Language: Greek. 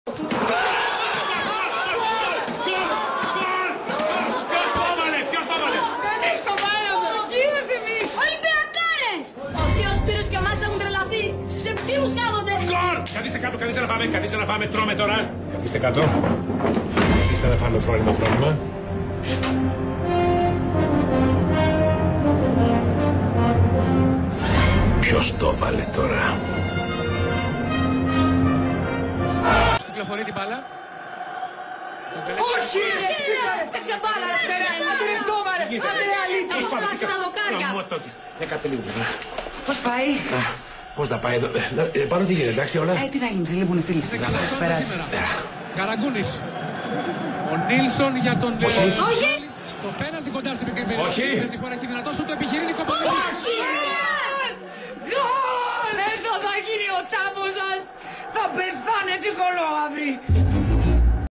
Ποιος το έβαλε, ποιος το έβαλε? Εμείς το βάλαμε. Ποιοι είμαστε εμείς? Ολυμπιακάρες! Ο θείος Σπύρος και ο Μάξης έχουν τρελαθεί. Στους εψήμους κάθονται. Γκολ! Καθίστε κάτω, καθίστε να φάμε, καθίστε να φάμε, τρώμε τώρα. Καθίστε κάτω. Καθίστε να φάμε φρόνημα, φρόνημα. Ποιος το βάλε τώρα? Κυκλοφορεί την μπάλα. Όχι! Παίξε μπάλα, ρε. Άντε ρε φτώμα ρε! Άντε ρε αλήθεια! Έχω σπάσει τα δοκάρια. Κάτσε λίγο. Πώς πάει? Πώς να πάει εδώ? Πάνω τι γίνεται, εντάξει όλα? Τι να γίνει, λείπουν οι φίλοι στην καλά. Θα περάσει. Καραγκούνης. Ο Νίλσον για τον... Όχι! Στο πέναλτι κοντά στην μικρή περιοχή. Όχι. Τη φορά έχει δυνατό σου το επιχειρεί Νίκο Παναγιώτης. Όχι! Γκολ! Εδώ θα γίνει ο τάφος σας! Θα πεθάνετε κολόαυροι!